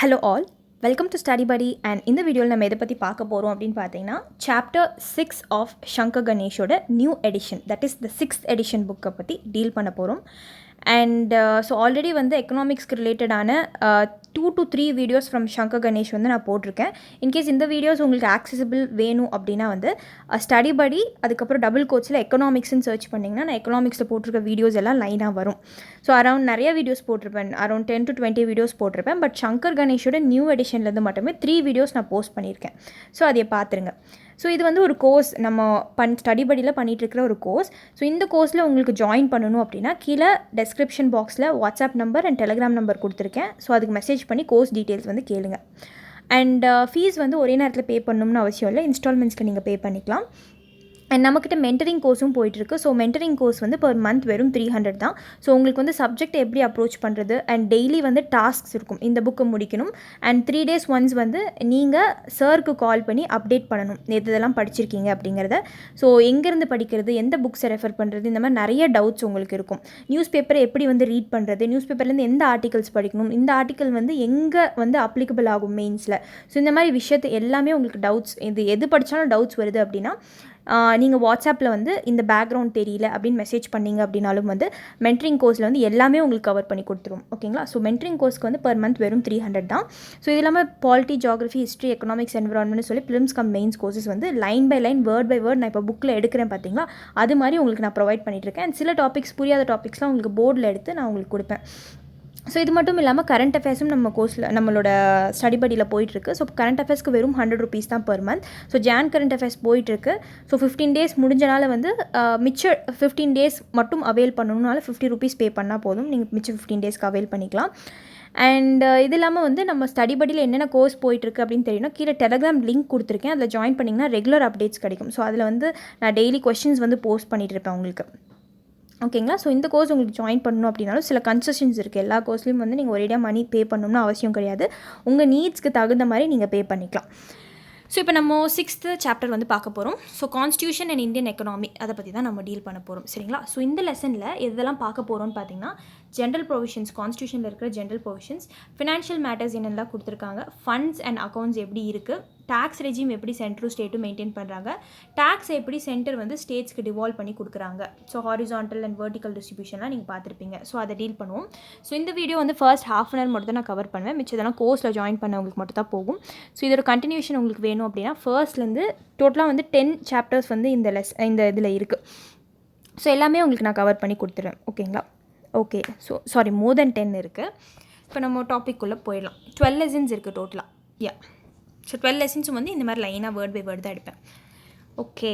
Hello all, welcome to Study Buddy and இந்த வீடியோவில் நம்ம எதை பற்றி பார்க்க போகிறோம் அப்படின்னு பார்த்தீங்கன்னா சாப்டர் 6 ஆஃப் சங்கர் கணேஷோட new edition that is the 6th edition புக்கை பற்றி டீல் பண்ண போகிறோம். அண்ட் ஸோ ஆல்ரெடி வந்து எக்கனாமிக்ஸ்க்கு ரிலேட்டடான 2 to 3 videos from Shankar Ganesh வந்து நான் போட்டிருக்கேன். இன்கேஸ் இந்த வீடியோஸ் உங்களுக்கு ஆக்சசிபிள் வேணும் அப்படின்னா வந்து ஸ்டடி படி அதுக்கப்புறம் டபுள் கோட்ஸில் எக்கனாமிக்ஸ்ன்னு சர்ச் பண்ணிங்கன்னா நான் எக்கனாமிக்ஸில் போட்டிருக்க வீடியோஸ் எல்லாம் லைனாக வரும். ஸோ அரௌண்ட் நிறைய வீடியோஸ் போட்டிருப்பேன், அரௌண்ட் 10 to 20 வீடியோஸ் போட்டிருப்பேன். பட் சங்கர் கணேஷோட நியூ எடிஷன்லேருந்து மட்டுமே 3 வீடியோஸ் நான் போஸ்ட் பண்ணியிருக்கேன். ஸோ அதை பார்த்துருங்க. ஸோ இது வந்து ஒரு கோர்ஸ் நம்ம ஸ்டடி படியில் பண்ணிகிட்ருக்கிற ஒரு கோர்ஸ். ஸோ இந்த கோர்ஸில் உங்களுக்கு ஜாயின் பண்ணணும் அப்படின்னா கீழே டெஸ்கிரிப்ஷன் பாக்ஸில் WhatsApp number and Telegram number கொடுத்துருக்கேன். ஸோ அதுக்கு மெசேஜ் பண்ணி கோர்ஸ் டீட்டெயில்ஸ் வந்து கேளுங்க. அண்ட் ஃபீஸ் வந்து ஒரே நேரத்தில் பே பண்ணணும்னு அவசியம் இல்லை, இன்ஸ்டால்மெண்ட்ஸ்க்கு நீங்கள் பே பண்ணிக்கலாம். அண்ட் நம்மக்கிட்ட மென்டரிங் கோர்ஸும் போயிட்டுருக்கு. ஸோ மென்டரிங் கோர்ஸ் வந்து பர் மந்த் வெறும் 300 தான். ஸோ உங்களுக்கு வந்து சப்ஜெக்ட் எப்படி அப்ரோச் பண்ணுறது அண்ட் டெய்லி வந்து டாஸ்க்ஸ் இருக்கும், இந்த புக்கை முடிக்கணும். அண்ட் 3 days ஒன்ஸ் வந்து நீங்கள் சாருக்கு கால் பண்ணி அப்டேட் பண்ணணும் எதெல்லாம் படிச்சிருக்கீங்க அப்படிங்கிறத. ஸோ எங்கேருந்து படிக்கிறது, எந்த புக்ஸை ரெஃபர் பண்ணுறது, இந்த மாதிரி நிறைய டவுட்ஸ் உங்களுக்கு இருக்கும். நியூஸ் பேப்பரை எப்படி வந்து ரீட் பண்ணுறது, நியூஸ் பேப்பர்லேருந்து எந்த ஆர்டிகல்ஸ் படிக்கணும், இந்த ஆர்டிக்கல் வந்து எங்கே வந்து அப்ளிகபிள் ஆகும் மெயின்ஸில். ஸோ இந்த மாதிரி விஷயத்தை எல்லாமே உங்களுக்கு டவுட்ஸ், இது எது படித்தாலும் டவுட்ஸ் வருது அப்படின்னா நீங்கள் வாட்ஸ்அப்பில் வந்து இந்த பேக்ரவுண்ட் தெரியல அப்படின்னு மெசேஜ் பண்ணிங்க அப்படின்னாலும் வந்து மென்டரிங் கோர்ஸில் வந்து எல்லாமே உங்களுக்கு கவர் பண்ணி கொடுத்துரும். ஓகேங்களா? ஸோ மென்டரிங் கோர்ஸ்க்கு வந்து பர் மந்த் வெறும் 300 தான். ஸோ இது இல்லாமல் polity, geography, history, economics, environment சொல்லி பிலிம்ஸ் கம் மெயின்ஸ் கோர்சஸ் வந்து line by line, word by word நான் இப்போ புக்கில் எடுக்கிறேன் பார்த்தீங்களா, அது மாதிரி உங்களுக்கு நான் ப்ரொவைட் பண்ணிகிட்ருக்கேன். அண்ட் சில டாபிக்ஸ், புரியாத டாபிக்ஸ்லாம் உங்களுக்கு போர்டில் எடுத்து நான் உங்களுக்கு கொடுப்பேன். ஸோ இது மட்டும் இல்லாமல் கரண்ட் அஃபேர்ஸும் நம்ம கோர்ஸில் நம்மளோட ஸ்டடி படியில் போயிட்டுருக்கு. ஸோ கரண்ட் அஃபேர்ஸ்க்கு வெறும் 100 rupees தான் per month. So current affairs போயிட்டுருக்கு. ஸோ 15 days முடிஞ்சனால வந்து மிச்ச 15 days மட்டும் அவைல் பண்ணணுனால 50 rupees பே பண்ணால் போதும், நீங்கள் மிச்ச 15 daysக்கு அவைல் பண்ணிக்கலாம். அண்ட் இது இல்லாமல் வந்து நம்ம ஸ்டடி படியில் என்னென்ன கோர்ஸ் போயிட்டுருக்கு அப்படின்னு தெரியணும், கீழே டெலிகிராம் லிங்க் கொடுத்துருக்கேன், அதில் ஜாயின் பண்ணிங்கன்னா ரெகுலர் அப்டேட்ஸ் கிடைக்கும். ஸோ அதில் வந்து நான் டெய்லி கொஸ்டின்ஸ் வந்து போஸ்ட் பண்ணிகிட்டு இருப்பேன் உங்களுக்கு. ஓகேங்களா? ஸோ இந்த கோர்ஸ் உங்களுக்கு ஜாயின் பண்ணணும் அப்படின்னாலும் சில கன்செஷன்ஸ் இருக்குது. எல்லா கோர்ஸ்லையும் வந்து நீங்கள் ஒரேடியாக மணி பே பண்ணணும்னு அவசியம் கிடையாது, உங்கள் நீட்ஸ்க்கு தகுந்த மாதிரி நீங்கள் பே பண்ணிக்கலாம். ஸோ இப்போ நம்ம 6th சாப்டர் வந்து பார்க்க போகிறோம். So constitution and Indian economy, அதை பற்றி தான் நம்ம டீல் பண்ண போகிறோம். சரிங்களா? ஸோ இந்த லெசனில் எதெல்லாம் பார்க்க போகிறோம்னு பார்த்தீங்கன்னா ஜென்ரல் ப்ரொவிஷன்ஸ், கான்ஸ்டியூஷனில் இருக்கிற ஜென்ரல் ப்ரொவிஷன்ஸ், ஃபினான்ஷியல் மேட்டர்ஸ் என்னெல்லாம் கொடுத்துருக்காங்க, ஃபண்ட்ஸ் அண்ட் அக்கௌண்ட்ஸ் எப்படி இருக்குது, டேக்ஸ் ரெஜிம் எப்படி சென்ட்ரும் ஸ்டேட்டும் மெயின்டைன் பண்ணுறாங்க, டேக்ஸ் எப்படி சென்டர் வந்து ஸ்டேட்ஸ்க்கு டிவால்வ் பண்ணி கொடுக்குறாங்க. ஸோ ஹாரிசான்டல் அண்ட் வெர்டிக்கல் டிஸ்ட்ரிபியூஷன்லாம் நீங்கள் பார்த்துருப்பீங்க. ஸோ அதை டீல் பண்ணுவோம். ஸோ இந்த வீடியோ வந்து ஃபர்ஸ்ட் ½ an hour மட்டும் தான் நான் கவர் பண்ணுவேன், மிச்சதெல்லாம் கோர்ஸில் ஜாயின் பண்ணவங்களுக்கு மட்டும் தான் போகும். ஸோ இதோட கண்டினியூஷன் உங்களுக்கு வேணும் அப்படின்னா ஃபர்ஸ்ட்லேருந்து டோட்டலாக வந்து 10 chapters வந்து இந்த இதில் இருக்குது. ஸோ எல்லாமே உங்களுக்கு நான் கவர் பண்ணி கொடுத்துருவேன். ஓகேங்களா? ஓகே. ஸோ சாரி, மோர் தென் 10 இருக்குது. இப்போ நம்ம டாபிக்குள்ளே போயிடலாம். 12 lessons இருக்குது டோட்டலாக. ஸோ 12 lessons வந்து இந்த மாதிரி லைனாக வேர்ட் பை வேர்ட் தான் எடுப்பேன். Okay.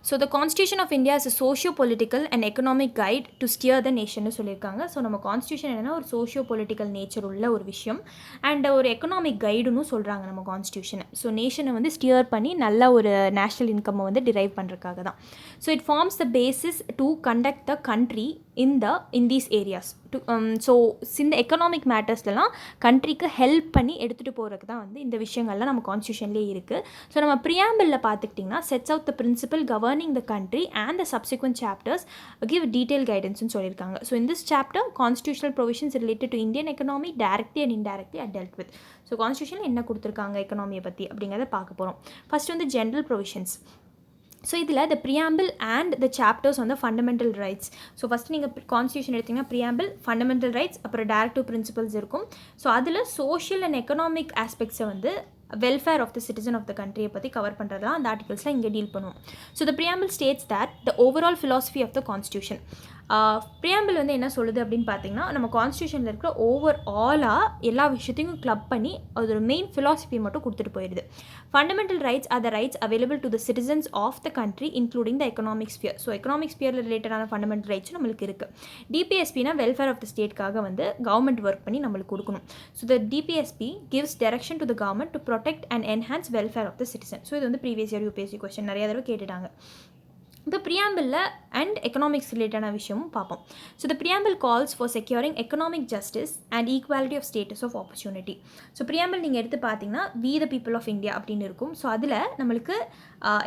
So the constitution of India is a socio-political and economic guide to steer the nation சொல்லியிருக்காங்க. ஸோ நம்ம கான்ஸ்டியூஷன் என்னென்னா ஒரு socio-political நேச்சர் உள்ள ஒரு விஷயம் அண்ட் ஒரு எக்கனாமிக் கைடுன்னு சொல்கிறாங்க நம்ம கான்ஸ்டியூஷனை. ஸோ நேஷனை வந்து ஸ்டியர் பண்ணி நல்ல ஒரு நேஷ்னல் இன்கம்மை வந்து டிரைவ் பண்ணுறதுக்காக தான். So it forms the basis to conduct the country in these areas. So இந்த எக்கனாமிக் மேட்டர்ஸ்லாம் கண்ட்ரிக்கு ஹெல்ப் பண்ணி எடுத்துகிட்டு போகிறதுக்கு தான் வந்து இந்த விஷயங்கள்லாம் நம்ம கான்ஸ்டியூஷன்லேயே இருக்குது. ஸோ நம்ம ப்ரியாம்பிளில் பார்த்துக்கிட்டிங்கன்னா sets out the principle governing the country and the subsequent chapters give detail கைடன்ஸ்னு சொல்லியிருக்காங்க. So in this chapter constitutional provisions related to Indian economy directly and indirectly are dealt with. So கான்ஸ்டியூஷனில் என்ன கொடுத்துருக்காங்க எக்கனாமியை பற்றி அப்படிங்கிறத பார்க்க போகிறோம். ஃபஸ்ட் வந்து ஜென்ரல் ப்ரொவிஷன்ஸ். ஸோ இதில் the preamble and the chapters வந்து ஃபண்டமெண்டல் ரைட்ஸ். ஸோ ஃபஸ்ட்டு நீங்கள் கான்ஸ்டியூஷன் எடுத்திங்கன்னா ப்ரியாம்பிள், ஃபண்டமெண்டல் ரைட்ஸ், அப்புறம் டைரக்டிவ் பிரின்சிபல்ஸ் இருக்கும். ஸோ அதில் சோஷியல் அண்ட் எக்கனாமிக் ஆஸ்பெக்ட்ஸை வந்து welfare of the citizen of the கண்ட்ரியை பற்றி கவர் பண்ணுறதுலாம் அந்த ஆர்டிகல்ஸ்லாம் இங்கே டீல் பண்ணுவோம். So the preamble states that the overall philosophy of the constitution. Preamble வந்து என்ன சொல்லுது அப்படின்னு பார்த்தீங்கன்னா நம்ம கான்ஸ்டியூஷனில் இருக்கிற ஓவராலாக எல்லா விஷயத்தையும் கிளப் பண்ணி அதோட மெயின் ஃபிலாசபியை மட்டும் கொடுத்துட்டு போயிடுது. Fundamental rights are the rights available to the citizens of the country including the economic sphere. So economic ஸ்பியரில் ரிலேட்டடான ஃபண்டமெண்டல் ரைட்ஸும் நம்மளுக்கு இருக்குது. டிபிஎஸ்பினா வெல்ஃபேர் ஆஃப் த ஸ்டேட்காக வந்து கவர்மெண்ட் ஒர்க் பண்ணி நம்மளுக்கு கொடுக்கணும். So the DPSP gives direction to the government to protect and enhance welfare of the citizen. So இது வந்து ப்ரீவியஸ் இயர் யூபிஎஸ்சி கொஸ்டின் நிறைய தடவை கேட்டுட்டாங்க. இப்போ ப்ரியாம்பிளில் அண்ட் எக்கனாமிக்ஸ் ரிலேட்டடான விஷயமும் பார்ப்போம். So the preamble calls for securing economic justice and equality of status of opportunity. So preamble நீங்கள் எடுத்து பார்த்தீங்கன்னா we the people of India அப்படின்னு இருக்கும். ஸோ அதில் நம்மளுக்கு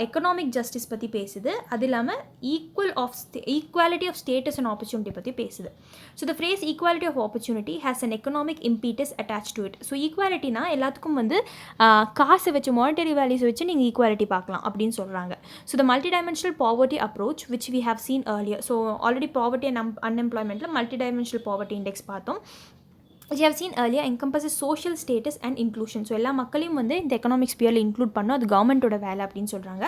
எக்கனாமிக் ஜஸ்டிஸ் பற்றி பேசுது, அது இல்லாமல் equality of status and opportunity பற்றி பேசுது. So the phrase equality of opportunity has an economic impetus attach to it. So ஈக்குவாலிட்டினா எல்லாத்துக்கும் வந்து காசு வச்சு மானிட்டரி வேல்யூஸ் வச்சு நீங்கள் ஈக்குவாலிட்டி பார்க்கலாம் அப்படின்னு சொல்கிறாங்க. So the multi dimensional poverty approach which we have seen earlier. So already poverty and unemployment la multidimensional poverty index பார்த்தோம், which we have seen earlier encompasses social status and inclusion. So எல்லா மக்களையும் வந்து இந்த economic ஸ்பியரில் include பண்ணோம், அது கவர்மெண்ட்டோட வேலை அப்படின்னு சொல்கிறாங்க.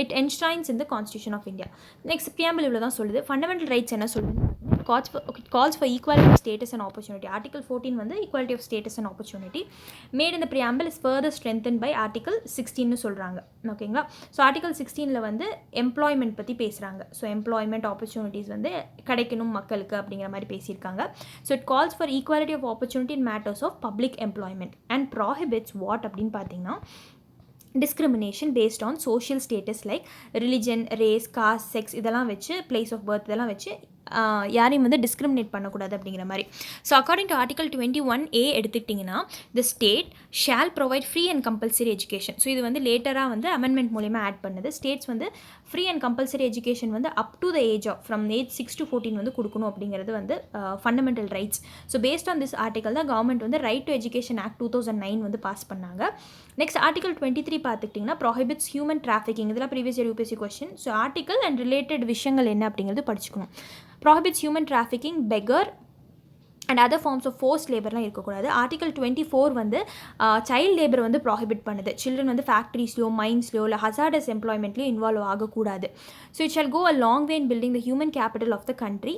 It enshrines in the constitution of India. Next preamble இவ்வளோ தான் சொல்லுது. ஃபண்டமெண்டல் ரைட்ஸ் என்ன சொல்லுது? calls for equality of status and opportunity. Article 14 வந்து equality of status and opportunity made in the preamble is further strengthened by Article 16 னு சொல்கிறாங்க. ஓகேங்களா? So article 16ல் வந்து எம்ப்ளாய்மெண்ட் பற்றி பேசுகிறாங்க. ஸோ எம்ப்ளாய்மெண்ட் ஆப்பர்ச்சுனிட்டிஸ் வந்து கிடைக்கணும் மக்களுக்கு அப்படிங்கிற மாதிரி பேசியிருக்காங்க. So it calls for equality of opportunity in matters of public employment and prohibits what அப்படின்னு பார்த்தீங்கன்னா discrimination based on social status like religion, race, caste, sex இதெல்லாம் வச்சு place of birth இதெல்லாம் வச்சு யாரையும் வந்து டிஸ்கிரிமினேட் பண்ணக்கூடாது அப்படிங்கிற மாதிரி. So according to article 21A எடுத்துக்கிட்டிங்கன்னா the state shawl provide free and compulsory education. So இது வந்து லேட்டராக வந்து அமெண்ட்மெண்ட் மூலிமா ஆட் பண்ணது. ஸ்டேட்ஸ் வந்து ஃப்ரீ அண்ட் கம்பல்சரி எஜுகேஷன் வந்து up to the age of from age 6 to 14 வந்து கொடுக்கணும் அப்படிங்கிறது வந்து fundamental rights. So based on this article தான் கவர்மெண்ட் வந்து ரைட் டு எஜுகேஷன் ஆக்ட் 2009 வந்து பாஸ் பண்ணாங்க. நெக்ஸ்ட் ஆர்டிகல் 23 பார்த்துக்கிட்டிங்கன்னா ப்ராஹிபிட்ஸ் ஹியூமன் டிராஃபிக்கிங். இதெல்லாம் previous year UPSC question. So article and related விஷயங்கள் என்ன அப்படிங்கிறது படிச்சுக்கணும். prohibits human trafficking, beggar and other forms of force லேபர்லாம் இருக்கக்கூடாது. ஆர்டிகல் 24 வந்து சைல்டு லேபர் வந்து ப்ராஹிபிட் பண்ணுது. சில்ட்ரன் வந்து ஃபேக்ட்ரிஸ்லையோ மைன்ஸ்லையோ இல்லை ஹசார்டஸ் எம்ப்ளாய்மெண்ட்லையோ இன்வால்வ் ஆகக்கூடாது. So it shall go a long way in building the human capital of the country.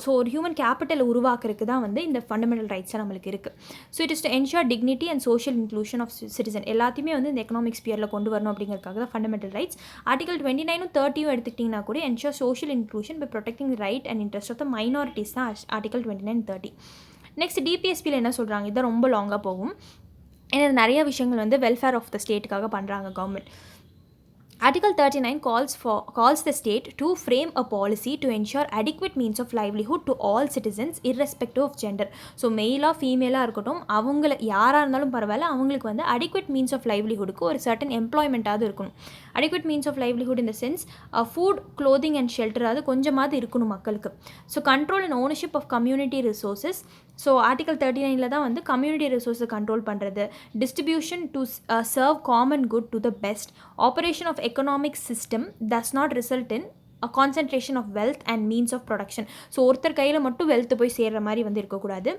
So ஒரு ஹியூமன் கேபிட்டலை உருவாக்குறதுக்கு தான் வந்து இந்த ஃபண்டமெண்டல் ரைட்ஸாக நம்மளுக்கு இருக்குது. So it is to ensure dignity and social inclusion of citizen. எல்லாத்தையுமே வந்து இந்த எக்கனாமிக் ஸ்பியரில் கொண்டு வரணும் அப்படிங்கிறதுக்காக தான் ஃபண்டமெண்டல் ரைட்ஸ். ஆர்டிகல் 29 30 எடுத்துக்கிட்டிங்கன்னா கூட ensure social inclusion by protecting the right and interest of the minorities தான் ஆர்டிகல் 29 30. நெக்ஸ்ட் டிபிஎஸ்பியில் என்ன சொல்கிறாங்க? இதான் ரொம்ப லாங்காக போகும். ஏன்னா நிறைய விஷயங்கள் வந்து வெல்ஃபேர் ஆஃப் த ஸ்டேட்டுக்காக பண்ணுறாங்க government. Article 39 calls the state to frame a policy to ensure adequate means of livelihood to all citizens irrespective of gender. So மெயிலாக ஃபீமேலாக இருக்கட்டும், அவங்கள யாராக இருந்தாலும் பரவாயில்ல, அவங்களுக்கு வந்து adequate means of livelihoodக்கு ஒரு certain employment-ஆவது இருக்கணும். adequate means of livelihood in the sense food, clothing and shelter அது கொஞ்சமாவது இருக்கணும் மக்களுக்கு. So control and ownership of community resources. So article 39 தான் வந்து கம்யூனிட்டி ரிசோர்ஸை கண்ட்ரோல் பண்ணுறது, distribution to serve common good to the best, operation of economic system does not result in a concentration of wealth and means of production. So ஒருத்தர் கையில் மட்டும் wealth போய் சேர்கிற மாதிரி வந்து இருக்கக்கூடாது.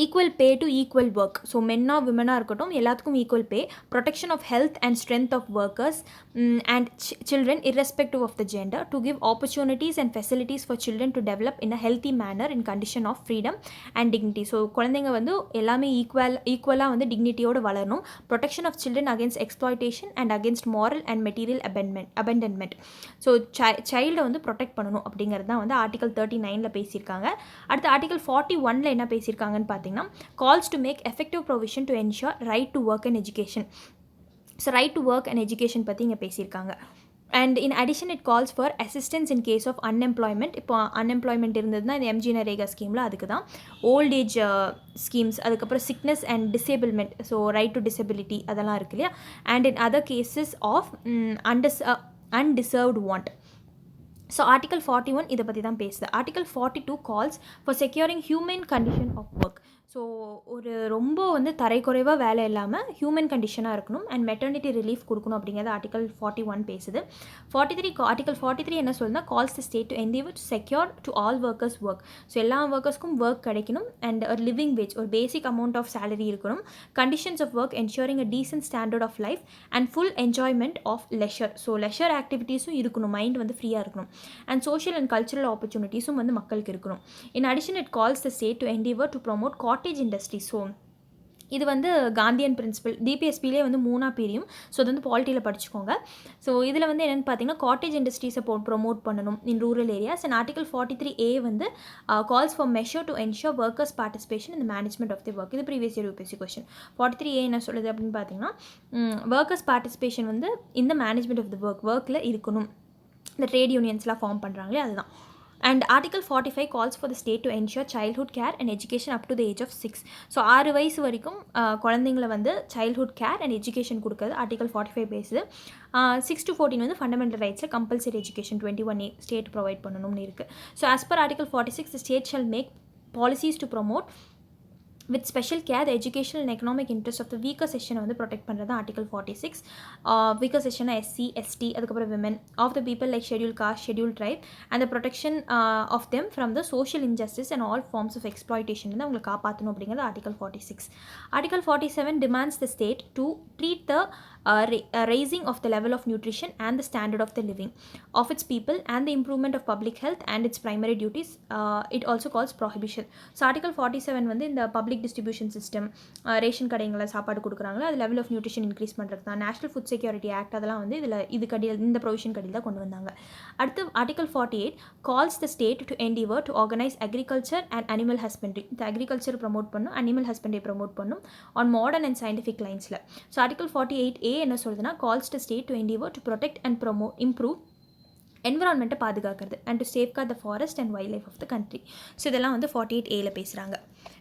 Equal pay to equal work. So மென்னாக விமனாக இருக்கட்டும் எல்லாத்துக்கும் equal pay, protection of health and strength of workers and children irrespective of the gender, to give opportunities and facilities for children to develop in a healthy manner in condition of freedom and dignity. So குழந்தைங்க வந்து எல்லாமே ஈக்குவலாக வந்து டிக்னிட்டியோடு வளரணும். Protection of children against exploitation and against moral and material abandonment. So சைல்டை வந்து protect பண்ணணும் அப்படிங்கிறது தான் வந்து ஆர்டிகல் 39 பேசியிருக்காங்க. அடுத்து ஆர்டிகல் 41 என்ன பேசியிருக்காங்கன்னு பார்த்தீங்கன்னா calls to make effective provision to ensure right to work and education. So right to work and education பற்றி இங்கே பேசியிருக்காங்க. And in addition it calls for assistance in case of unemployment. இப்போ unemployment இருந்ததுன்னா இந்த MG NREGA ஸ்கீமில் அதுக்கு தான் old age schemes, அதுக்கப்புறம் sickness and disablement, so right to disability அதெல்லாம் இருக்கு இல்லையா. And in other cases of undeserved want. So article 41 இதை பற்றி தான் பேசுது. Article 42 calls for securing human condition of work. So ஒரு ரொம்ப வந்து தரைக்குறைவாக வேலை இல்லாமல் ஹியூமன் கண்டிஷனாக இருக்கணும் அண்ட் மெட்டர்னிட்டி ரிலீஃப் கொடுக்கணும் அப்படிங்கிறது ஆர்டிகல் 41 பேசுது. ஆர்டிகல் 43 என்ன சொல்லுன்னா calls the state to endeavour to secure to all workers work. So எல்லா ஒர்க்கர்ஸ்க்கும் ஒர்க் கிடைக்கணும் அண்ட் ஒரு லிவிங் வேஜ், ஒரு பேசிக் அமௌண்ட் ஆஃப் சேலரி இருக்கணும். Conditions of work ensuring a decent standard of life and full enjoyment of leisure. So leisure ஆக்டிவிட்டீஸும் இருக்கணும், mind வந்து ஃப்ரீயாக இருக்கணும். அண்ட் சோஷியல் அண்ட் கல்ச்சுரல் ஆப்பர்ச்சுனிட்டிஸும் வந்து மக்களுக்கு இருக்கணும். In addition it calls the state to endeavour to promote cottage industry. So இது வந்து காந்தியன் பிரின்சிபல் டிபிஎஸ்பிலே வந்து 3 பிரியும். ஸோ அது வந்து பாலிட்டியில் படிச்சுக்கோங்க. ஸோ இதில் வந்து என்னென்னு பார்த்தீங்கன்னா காட்டேஜ் இண்டஸ்ட்ரீஸை ப்ரொமோட் பண்ணணும் in rural areas. And article 43A வந்து calls for measure to ensure workers participation in the management of the work. இது previous year UPSC question. 43A என்ன சொல்லுது அப்படின்னு பார்த்தீங்கன்னா ஒர்க்கர்ஸ் பார்ட்டிசிபேஷன் வந்து இந்த மேனேஜ்மெண்ட் ஆஃப் தி ஒர்க்கில் இருக்கணும். இந்த ட்ரேட் யூனியன்ஸ்லாம் ஃபார்ம் பண்ணுறாங்களே அதுதான். And article 45 calls for the state to ensure childhood care and education up to the age of 6. So 6 வயசு வரைக்கும் குழந்தைங்களை வந்து சைல்ட்ஹுட் கேர் அண்ட் எஜுகேஷன் கொடுக்குறது ஆர்டிகல் 45 பேசுது. 6 to 14 வந்து ஃபண்டமெண்டல் ரைட்ஸில் compulsory education 21A state provide பண்ணணும்னு இருக்குது. So as per article 46 the state shall make policies to promote with special care the educational and economic interest of the weaker section வந்து protect பண்ணுறது article 46. weaker section SC ST அதுக்கப்புறம் women of the people like scheduled caste scheduled tribe and the protection of them from the social injustice and all forms of exploitation வந்து அவங்களை காப்பாற்றணும் அப்படிங்கிறது article 46. Article 47 demands the state to treat the raising of the level of nutrition and the standard of the living of its people and the improvement of public health and its primary duties. It also calls prohibition. So article 47 வந்து இந்த public distribution system ration கடைங்களில் சாப்பாடு கொடுக்குறாங்களா அது level of nutrition increase பண்ணுறது தான். National food security act அதெல்லாம் வந்து இது கடியில் இந்த ப்ரொவிஷன் கடியில் தான் கொண்டு வந்தாங்க. அடுத்து article 48 calls the state to endeavour to organise agriculture and animal husbandry. இந்த அக்ரிகல்ச்சர் ப்ரமோட் பண்ணும் அனிமல் ஹஸ்பண்ட்ரி ப்ரமோட் பண்ணும் ஆன் மாடர்ன் அண்ட் சயின்டிஃபிக் லைன்ஸில். ஸோ ஆர்டிகல் 48A என்ன சொல்லுதுன்னா calls to state to endeavour to protect and improve என்விரான்மெண்ட்டை பாதுகாக்கிறது and to safeguard the forest and wild life of the country. So இதெல்லாம் வந்து 48A பேசுகிறாங்க.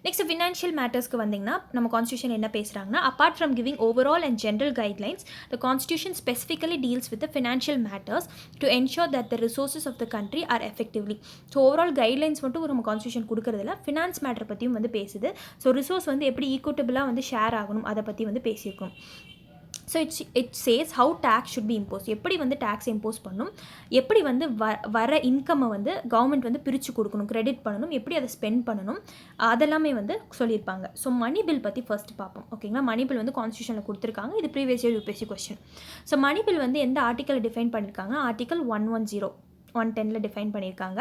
Next financial மேட்டர்ஸ்க்கு வந்திங்கன்னா நம்ம கான்ஸ்டியூஷன் என்ன பேசுகிறாங்கன்னா apart from giving overall and general guidelines the constitution specifically deals with the financial matters to ensure that the resources of the country are effectively. So overall guidelines மட்டும் நம்ம constitution கொடுக்குறதுல finance matter பற்றியும் வந்து பேசுது. So resource வந்து எப்படி ஈக்குவட்டபிளாக வந்து share ஆகணும் அதை பற்றி வந்து பேசியிருக்கோம். So it says how tax should be impose. எப்படி வந்து டேக்ஸ் இம்போஸ் பண்ணணும், எப்படி வந்து வர இன்கம்மை வந்து கவர்மெண்ட் வந்து பிரித்து கொடுக்கணும், கிரெடிட் பண்ணணும், எப்படி அதை ஸ்பெண்ட் பண்ணணும், அதெல்லாமே வந்து சொல்லியிருப்பாங்க. ஸோ மணி பில் பற்றி ஃபர்ஸ்ட் பார்ப்போம். ஓகேங்களா, மணி பில் வந்து கான்ஸ்டியூஷனில் கொடுத்துருக்காங்க. இது previous year UPSC question. So money bill வந்து எந்த ஆர்டிக்கலை டிஃபைன் பண்ணியிருக்காங்க, ஆர்டிக்கல் 110 டிஃபைன் பண்ணியிருக்காங்க.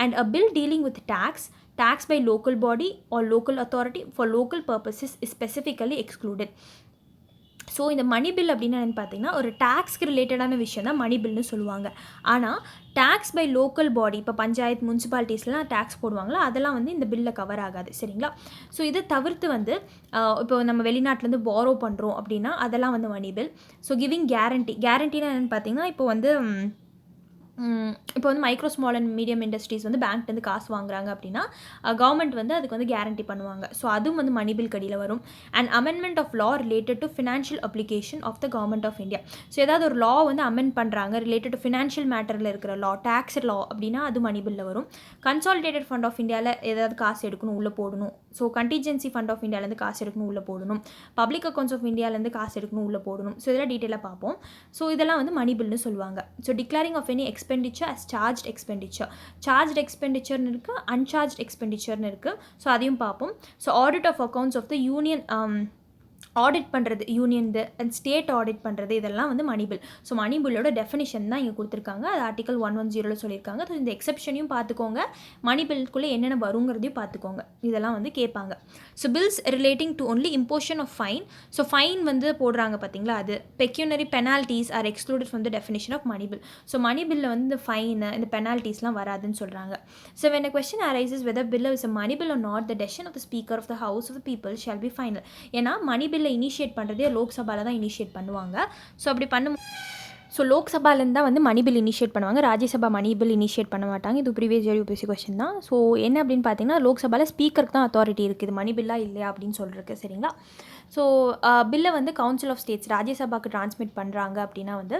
And a bill dealing with tax by local body or local authority for local purposes is specifically excluded. So இந்த மணி பில் அப்படின்னு என்னென்னு பார்த்தீங்கன்னா ஒரு டேக்ஸ்க்கு ரிலேட்டடான விஷயம் தான் மணி பில்னு சொல்லுவாங்க. ஆனால் டேக்ஸ் பை லோக்கல் பாடி, இப்போ பஞ்சாயத்து முனிசிபாலிட்டிஸ்லாம் டேக்ஸ் போடுவாங்களா அதெல்லாம் வந்து இந்த பில்லில் கவர் ஆகாது. சரிங்களா, ஸோ இதை தவிர்த்து வந்து இப்போ நம்ம வெளிநாட்டிலேருந்து பாரோ பண்ணுறோம் அப்படின்னா அதெல்லாம் வந்து மணி பில். ஸோ கிவிங் கேரண்டினா என்னென்னு பார்த்தீங்கன்னா இப்போ வந்து micro small and medium industries வந்து பேங்க்லேருந்து காசு வாங்குறாங்க அப்படின்னா கவர்மெண்ட் வந்து அதுக்கு வந்து கேரண்டி பண்ணுவாங்க. ஸோ அதுவும் வந்து மணி பில் கடியில் வரும். And amendment of law related to financial application of the government of India. So ஏதாவது ஒரு லா வந்து அமெண்ட் பண்ணுறாங்க ரிலேட்டட் டு ஃபினான்ஷியல் மேட்டரில் இருக்கிற லா, டேக்ஸ் லா அப்படின்னா அது மணி பில்லில் வரும். கன்சாலிடேட்டட் ஃபண்ட் ஆஃப் இந்தியாவில் ஏதாவது காசு எடுக்கணும் உள்ளே போடணும். ஸோ கண்டிஜென்சி ஃபண்ட் ஆஃப் இந்தியாவிலேருந்து காசு எடுக்கணும் உள்ளே போடணும். பப்ளிக் அக்கௌண்ட்ஸ் ஆஃப் இந்தியாவிலேருந்து காசு எடுக்கணும் உள்ளே போடணும். ஸோ இதெல்லாம் டீட்டெயிலாக பார்ப்போம். ஸோ இதெல்லாம் வந்து மணி பில்னு சொல்லுவாங்க. So declaring of any expenditure as charged expenditure. Charged expenditure இருக்கு, uncharged expenditure இருக்கு. ஸோ அதையும் பார்ப்போம். So audit of accounts of the union audit பண்ணுறது, யூனியன் அண்ட் ஸ்டேட் ஆடிட் பண்ணுறது, இதெல்லாம் வந்து மணி பில். ஸோ மணி பில்லோட டெஃபினிஷன் தான் இங்கே கொடுத்துருக்காங்க. அது ஆர்டிகல் 110 சொல்லியிருக்காங்க. ஸோ இந்த எக்ஸெப்ஷனையும் பார்த்துக்கோங்க, மணி பில்குள்ளே என்னென்ன வருங்கிறதையும் பார்த்துக்கோங்க. இதெல்லாம் வந்து கேட்பாங்க. So bills relating to only imposition of fine. So fine வந்து போடுறாங்க பார்த்தீங்களா, அது pecuniary penalties are excluded from the definition of money bill. So money பில்லில் வந்து இந்த ஃபைனு இந்த பெனால்ட்டிஸ்லாம் வராதுன்னு சொல்கிறாங்க. So when a question arises whether bill is a money bill or not, the decision of the speaker of the house of the people shall be final. ஏன்னா மணி பில்லை initiate பண்ணுறதே லோக்சபாவில் தான் இனிஷியேட் பண்ணுவாங்க. ஸோ அப்படி லோக்சபாலேருந்து தான் வந்து மணி பில் இனிஷியேட் பண்ணுவாங்க. ராஜ்யசபா மணி பில் இனிஷியேட் பண்ண மாட்டாங்க. இது ப்ரீவியஸ் இயர் யூபிஎஸ்சி கொஸ்டின் தான். ஸோ என்ன அப்படின்னு பார்த்தீங்கன்னா லோக்சபாவில் ஸ்பீக்கருக்கு தான் அத்தாரிட்டி இருக்குது மணி பில்லாக இல்லையா அப்படின்னு சொல்லிருக்கு. சரிங்களா, ஸோ பில்லை வந்து கவுன்சில் ஆஃப் ஸ்டேட்ஸ் ராஜ்யசபாவுக்கு ட்ரான்ஸ்மிட் பண்ணுறாங்க அப்படின்னா வந்து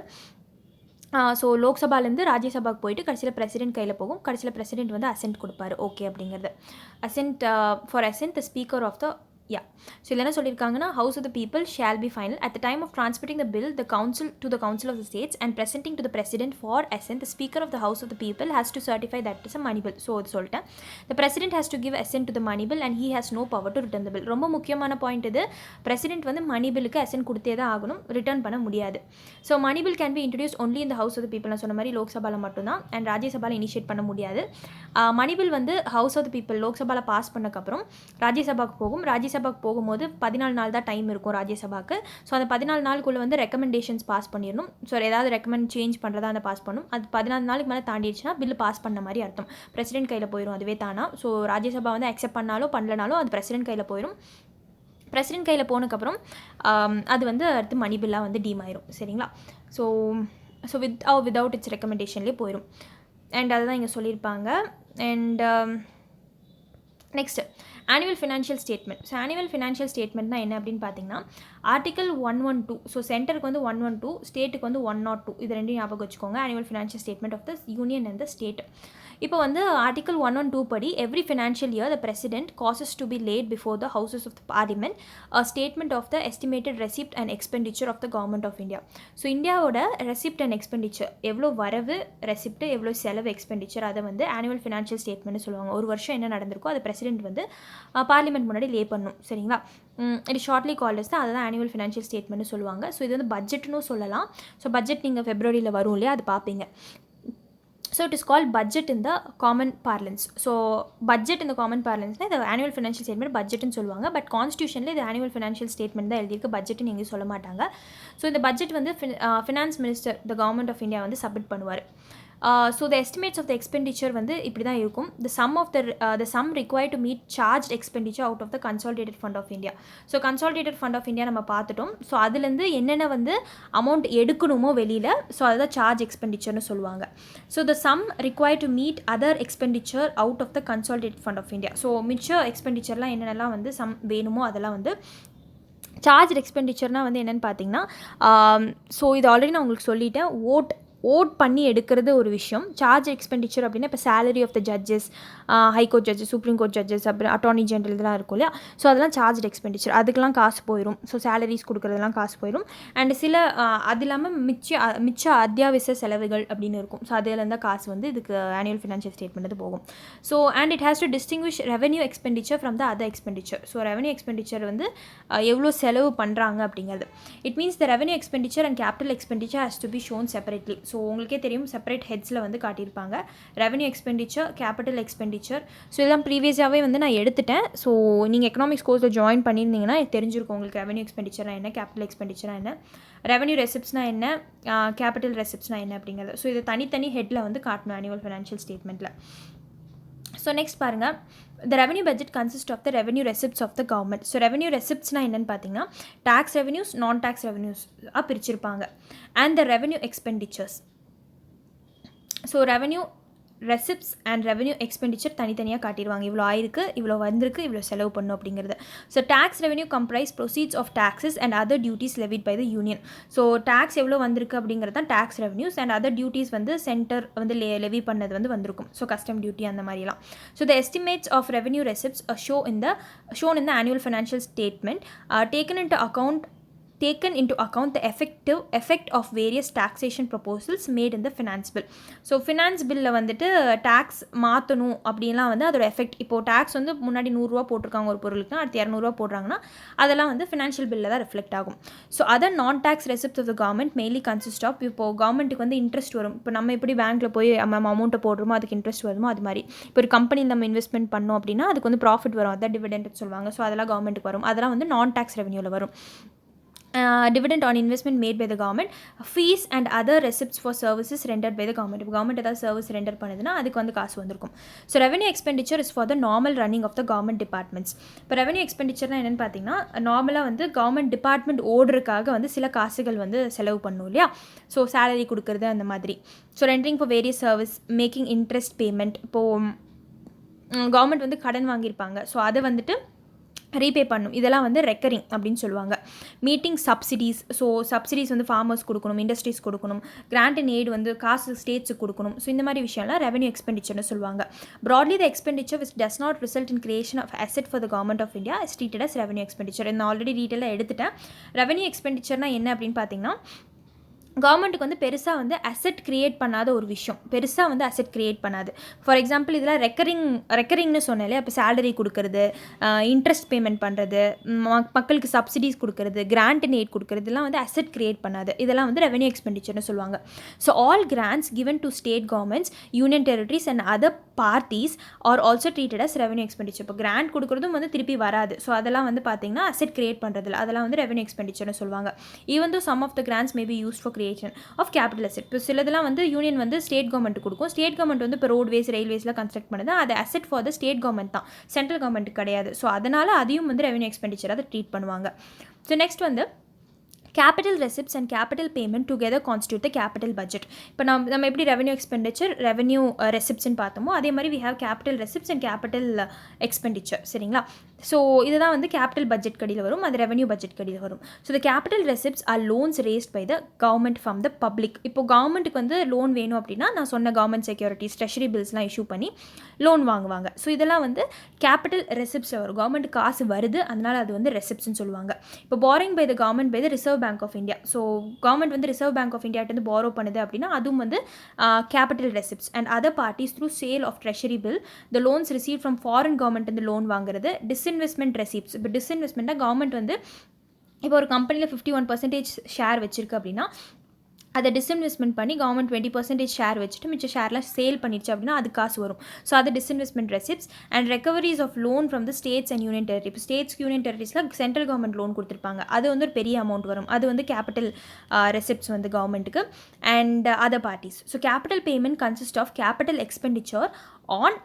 ஸோ லோக்சபாலேருந்து ராஜ்யசபாவுக்கு போயிட்டு கடைசியில் பிரசிடென்ட் கையில் போகும். கடைசியில் பிரசிடென்ட் வந்து அசென்ட் கொடுப்பாரு. ஓகே அப்படிங்கிறது assent for assent the speaker of the so இதில் என்ன சொல்லியிருக்காங்கன்னா house of the people shall be final at the time of transmitting the bill the council of the states and presenting to the president for assent. The speaker of the house of the people has to certify that it is a money bill. So இது சொல்லிட்டேன். The president has to give assent to the money bill and he has no power to return the bill. ரொம்ப முக்கியமான point இது. President வந்து மணி பில்லுக்கு ascent கொடுத்தே தான் ஆகணும், ரிட்டர்ன் பண்ண முடியாது. So money bill can be introduce only இந்த ஹவுஸ் ஆஃப் த பீப்புள். நான் சொன்ன மாதிரி லோக்சபாவில் மட்டும்தான் அண்ட் ராஜ்யசபாவில் இனிஷியேட் பண்ண முடியாது. மணி பில் வந்து ஹவுஸ் ஆஃப் த பீப்புள் லோக்சபாவில் பாஸ் பண்ணக்கப்புறம் ராஜ்யசபாவுக்கு போகும். ராஜ்யசபாவுக்கு போகும்போது 14 நாள் தான் டைம் இருக்கும் ராஜ்யசபாவுக்கு. ஸோ அந்த 14 நாளுக்குள்ளே வந்து ரெக்கமெண்டேஷன்ஸ் பாஸ் பண்ணிடணும். ஸோ ஏதாவது ரெக்கமெண்ட் சேஞ்ச் பண்ணுறதா அந்த பாஸ் பண்ணணும். அது 14 நாளுக்கு மேலே தாண்டிடுச்சுன்னா பில்லு பாஸ் பண்ண மாதிரி அர்த்தம். பிரசிடென்ட் கையில் போயிடும் அதுவே தானா. ஸோ ராஜ்யசபா வந்து அக்செப்ட் பண்ணாலும் பண்ணலனாலும் அது பிரசிடென்ட் கையில் போயிடும். பிரசிடென்ட் கையில் போனதுக்கப்புறம் அது வந்து அடுத்து மணி பில்லாக வந்து டீம் ஆயிரும். சரிங்களா, ஸோ ஸோ வித்தவுட் இட்ஸ் ரெக்கமெண்டேஷன்லேயே போயிடும். அண்ட் அதுதான் இங்கே சொல்லியிருப்பாங்க. And next annual financial statement. So annual financial ஸ்டேட்மெண்ட்னா என்ன அப்படின்னு பார்த்தீங்கன்னா ஆர்டிகல் 112. ஸோ சென்டருக்கு வந்து 112, ஸ்டேட்டுக்கு வந்து 102. இது ரெண்டையும் ஞாபகம் வச்சுக்கோங்க. Annual financial statement of the union and the state. இப்போ வந்து ஆர்டிகல் 112 படி every financial year the president causes to be laid before the houses of the parliament a statement of the estimated receipt and expenditure of the government of India. So இந்தியாவோட receipt and expenditure, எவ்வளோ வரவு receipt, எவ்வளோ செலவு expenditure, அதை வந்து annual financial ஸ்டேட்மெண்ட்னு சொல்லுவாங்க. ஒரு வருஷம் என்ன நடந்திருக்கோ அதை பிரசிடென்ட் வந்து பார்லிமெண்ட் முன்னாடி லே பண்ணும். சரிங்களா? இது ஷார்ட்லி கால்டஸ் தான், அதுதான் ஆனுவல் ஃபினான்ஷியல் ஸ்டேட்மெண்ட்னு சொல்லுவாங்க. ஸோ இது வந்து பட்ஜெட்னு சொல்லலாம். ஸோ பட்ஜெட் நீங்கள் ஃபெப்ரவரியில் வரும் இல்லையா, அது பார்ப்பீங்க. So it is called budget in the common parlance. So budget in the common parlance na the annual financial statement budget nu solluvaanga, but constitution la the annual financial statement da eludhirukku, budget nu enga solla maatanga. So இந்த budget வந்து finance minister the government of India வந்து submit பண்ணுவார். So the estimates of the expenditure வந்து இப்படி தான் இருக்கும். The sum required to meet charged expenditure out of the consolidated fund of India. So consolidated fund of India நம்ம பார்த்துட்டோம். So அதுலேருந்து என்னென்ன வந்து அமௌண்ட் எடுக்கணுமோ வெளியில், ஸோ அதுதான் சார்ஜ் எக்ஸ்பெண்டிச்சர்னு சொல்லுவாங்க. So the sum required to meet other expenditure out of the consolidated fund of India. So மிச்ச எக்ஸ்பெண்டிச்சர்லாம் என்னென்னலாம் வந்து சம் வேணுமோ அதெல்லாம் வந்து சார்ஜ் எக்ஸ்பெண்டிச்சர்னால் வந்து என்னென்னு பார்த்தீங்கன்னா, ஸோ இது ஆல்ரெடி நான் உங்களுக்கு சொல்லிட்டேன். ஓட் பண்ணி எடுக்கிறது ஒரு விஷயம். சார்ஜ் எக்ஸ்பெண்டிச்சர் அப்படின்னா இப்போ salary of the judges, high court judges, supreme court judges, அப்புறம் அட்டார்னி ஜெனரல் இதெல்லாம் இருக்கும் இல்லையா, ஸோ அதெல்லாம் சார்ஜ் எக்ஸ்பெண்டிச்சர். அதுக்கெலாம் காசு போயிடும். ஸோ சேலரிஸ் கொடுக்குறதுலாம் காசு போயிடும். அண்ட் சில அது இல்லாமல் மிச்ச அத்தியாவசிய செலவுகள் அப்படின்னு இருக்கும். ஸோ அதுலேருந்து காசு வந்து இதுக்கு ஆனுவல் ஃபினான்ஷியல் ஸ்டேட்மெண்ட் போகும். So and it has to distinguish revenue expenditure from the other expenditure. So revenue expenditure வந்து எவ்வளோ செலவு பண்ணுறாங்க அப்படிங்கிறது. It means the revenue expenditure and capital expenditure has to be shown separately. So உங்களுக்கே தெரியும், separate ஹெட்ஸில் வந்து காட்டியிருப்பாங்க revenue expenditure, capital expenditure. So இதெல்லாம் ப்ரீவியஸாகவே வந்து நான் எடுத்துட்டேன். ஸோ நீங்கள் எக்கனாமிக்ஸ் கோர்ஸில் ஜாயின் பண்ணியிருந்தீங்கன்னா தெரிஞ்சிருக்கும் உங்களுக்கு ரெவன்யூ எக்ஸ்பெண்டிச்சர்னா என்ன, கேபிட்டல் எக்ஸ்பெண்டிச்சர்னா என்ன, ரெவன்யூ ரெசிப்ட்ஸ்னா என்ன, கேபிட்டல் ரெசிப்ட்ஸ்னா என்ன அப்படிங்கிறது. ஸோ இது தனித்தனி ஹெட்டில் வந்து காட்டணும் ஆனுவல் ஃபினான்ஷியல் ஸ்டேட்மெண்ட்டில். ஸோ நெக்ஸ்ட் பாருங்கள், the revenue budget consists of the revenue receipts of the government. So revenue ரெசிப்ட்ஸ்னால் என்னென்னு பார்த்தீங்கன்னா டேக்ஸ் ரெவன்யூஸ், நான் டேக்ஸ் ரெவன்யூஸ் பிரிச்சிருப்பாங்க. And the revenue expenditures. So revenue receipts and revenue expenditure தனித்தனியாக காட்டிடுவாங்க. இவ்வளோ ஆயிருக்கு, இவ்வளோ வந்திருக்கு, இவ்வளோ செலவு பண்ணும் அப்படிங்கிறது. So tax revenue comprise proceeds of taxes and other duties levied by the union. So tax எவ்வளோ வந்திருக்கு அப்படிங்கிறது தான் tax revenues. And other duties வந்து சென்டர் வந்து லெவி பண்ணது வந்து வந்திருக்கும். ஸோ கஸ்டம் டியூட்டி அந்த மாதிரிலாம். So the estimates of revenue receipts shown in the annual financial statement taken into account the effect of various taxation proposals made in the finance bill. So finance பில்லில் வந்துட்டு tax மாற்றணும் அப்படின்லாம் வந்து அதோட effect. இப்போது tax வந்து முன்னாடி 100 ரூபா போட்டிருக்காங்க ஒரு பொருளுக்குனா, அடுத்து 200 ரூபா போடுறாங்கன்னா அதெல்லாம் வந்து ஃபினான்ஷியல் பில்லில் தான் ரிஃப்ளெக்ட் ஆகும். So other non tax receipts of the government mainly consist of, இப்போது கவர்மெண்ட்டுக்கு வந்து இன்ட்ரெஸ்ட் வரும். இப்போ நம்ம எப்படி பேங்க்கில் போய் நம்ம அமௌண்ட்டை போடுறோமோ அதுக்கு இன்ட்ரெஸ்ட் வருமோ அது மாதிரி. இப்போ ஒரு கம்பெனியில் நம்ம இன்வெஸ்ட்மெண்ட் பண்ணோம் அப்படின்னா அதுக்கு வந்து ப்ராஃபிட் வரும், அதான் டிவிடெண்ட் சொல்லுவாங்க. ஸோ அதெல்லாம் கவர்மெண்ட்டுக்கு வரும். அதெல்லாம் வந்து நான் டேக்ஸ் ரெவன்யூவில் வரும். dividend on investment made by the government, fees and other receipts for services rendered by the government. இப்போ கவர்மெண்ட் ஏதாவது சர்வீஸ் ரெண்டர் பண்ணுதுன்னா அதுக்கு வந்து காசு வந்திருக்கும். So revenue expenditure is for the normal running of the government departments. இப்போ revenue எக்ஸ்பெண்டிச்சர்னா என்னென்னு பார்த்தீங்கன்னா, நார்மலாக வந்து கவர்மெண்ட் டிபார்ட்மெண்ட் ஓடுறதுக்காக வந்து சில காசுகள் வந்து செலவு பண்ணும் இல்லையா. ஸோ சேலரி கொடுக்குறது அந்த மாதிரி. So rendering for various service, making interest payment. இப்போது கவர்மெண்ட் வந்து கடன் வாங்கியிருப்பாங்க, ஸோ அதை வந்துட்டு ரீபே பண்ணும். இதெல்லாம் வந்து ரெக்கரிங் அப்படின்னு சொல்லுவாங்க. Meeting subsidies. ஸோ சப்சிடிஸ் வந்து ஃபார்மர்ஸ் கொடுக்கணும், இண்டஸ்ட்ரீஸ் கொடுக்கணும், கிராண்ட் அண்ட் எய்டு வந்து காசு ஸ்டேட்ஸுக்கு கொடுக்கணும். ஸோ இந்த மாதிரி விஷயம்லாம் ரெவன்யூ எக்ஸ்பெண்டிச்சர்னு சொல்லுவாங்க. Broadly the expenditure which does not result in creation of asset for the government of India is treated as revenue expenditure. நான் ஆல்ரெடி டீட்டெயிலாக எடுத்துட்டேன். ரெவன்யூ எக்ஸ்பெண்டிச்சர்னா என்ன அப்படின்னு பார்த்தீங்கன்னா, கவர்மெண்ட்டுக்கு வந்து பெருசாக வந்து அசெட் க்ரியேட் பண்ணாத ஒரு விஷயம், பெருசாக வந்து அசெட் க்ரியேட் பண்ணாது. ஃபார் எக்ஸாம்பிள் இதெல்லாம் ரெக்கரிங்னு சொன்னாலே, அப்போ சேலரி கொடுக்கறது, இன்ட்ரெஸ்ட் பேமெண்ட் பண்ணுறது, மக்களுக்கு சப்சிடிஸ் கொடுக்கறது, கிராண்ட் அண்ட் எய்ட் கொடுக்கறது, இதெல்லாம் வந்து அசெட் க்ரியேட் பண்ணாது. இதெல்லாம் வந்து ரெவன்யூ எக்ஸ்பெண்டிச்சர்னு சொல்லுவாங்க. So all grants given to state governments, union territories and other parties are also treated as revenue expenditure. இப்போ கிராண்ட் கொடுக்குறதும் வந்து திருப்பி வராது. ஸோ அதெல்லாம் வந்து பார்த்தீங்கன்னா அசெட் க்ரியேட் பண்ணுறதில்ல, அதெல்லாம் வந்து ரெவன்யூ எக்ஸ்பெண்டிச்சர்னு சொல்லுவாங்க. Even though some of the grants may be used for creation of capital asset. இப்போ சிலதெல்லாம் வந்து யூனியன் வந்து ஸ்டேட் கவர்மெண்ட் கொடுக்கும். ஸ்டேட் கவர்மெண்ட் வந்து இப்போ ரோட்வேஸ், ரயில்வேஸ்லாம் கன்ஸ்ட்ரக்ட் பண்ணுது, அது asset for the state government தான், சென்ட்ரல் கவர்மெண்ட் கிடையாது. ஸோ அதனால் அதையும் வந்து ரெவன்யூ எக்ஸ்பெண்டிச்சர் அதை ட்ரீட் பண்ணுவாங்க. ஸோ நெக்ஸ்ட் வந்து capital receipts and capital payment together constitute the capital budget. இப்போ நம்ம எப்படி ரெவன்யூ எக்ஸ்பெண்டிச்சர் ரெவன்யூ ரெசிப்ட்ஸ்ன்னு பார்த்தோமோ அதே மாதிரி we have capital receipts and capital expenditure. சரிங்களா? ஸோ இதுதான் வந்து கேபிட்டல் பட்ஜெட் கடியில் வரும், அது ரெவன்யூ பட்ஜெட் கடியில் வரும். So the capital receipts are loans raised by the government from the public. இப்போ கவர்மெண்ட்டுக்கு வந்து லோன் வேணும் அப்படின்னா நான் சொன்ன கவர்மெண்ட் செக்யூரிட்டிஸ் ட்ரெஷரி பில்ஸ்லாம் இஷ்யூ பண்ணி லோன் வாங்குவாங்க. ஸோ இதெல்லாம் வந்து கேபிட்டல் ரெசிப்ட்ஸில் வரும். கவர்மெண்ட் காசு வருது, அதனால் அது வந்து ரெசிப்ட்ஸ்னு சொல்லுவாங்க. இப்போ borrowing by the government by the reserve bank of India. So government வந்து ரிசர்வ் பேங்க் ஆஃப் இந்தியாட்டேருந்து பாரோ பண்ணுது அப்படின்னா அதுவும் வந்து capital receipts. And other parties through sale of treasury bill the loans receive from foreign government வந்து loan வாங்குறது. Disinvestment receipts. இப்போ டிஸ்இன்வெஸ்ட்மெண்ட்டாக கவர்மெண்ட் வந்து இப்போ ஒரு கம்பெனியில் 51% ஷேர் வச்சிருக்கு அப்படின்னா அதை டிஸ்இன்வெஸ்ட்மெண்ட் பண்ணி கவர்மெண்ட் 20% ஷேர் வச்சுட்டு மிச்ச ஷேர்லாம் சேல் பண்ணிடுச்சு அப்படின்னா அது காசு வரும். ஸோ அது disinvestment receipts. And recoveries of loan from the states and union territory. இப்போ ஸ்டேட்ஸ் யூனியன் டெரிட்டரிஸில் சென்ட்ரல் கவர்மெண்ட் லோன் கொடுத்துருப்பாங்க, அது வந்து ஒரு பெரிய அமௌண்ட் வரும், அது வந்து கேபிட்டல் ரெசிப்ட்ஸ் வந்து கவர்மெண்ட்டுக்கு. And other parties. So capital payment consist of capital expenditure on.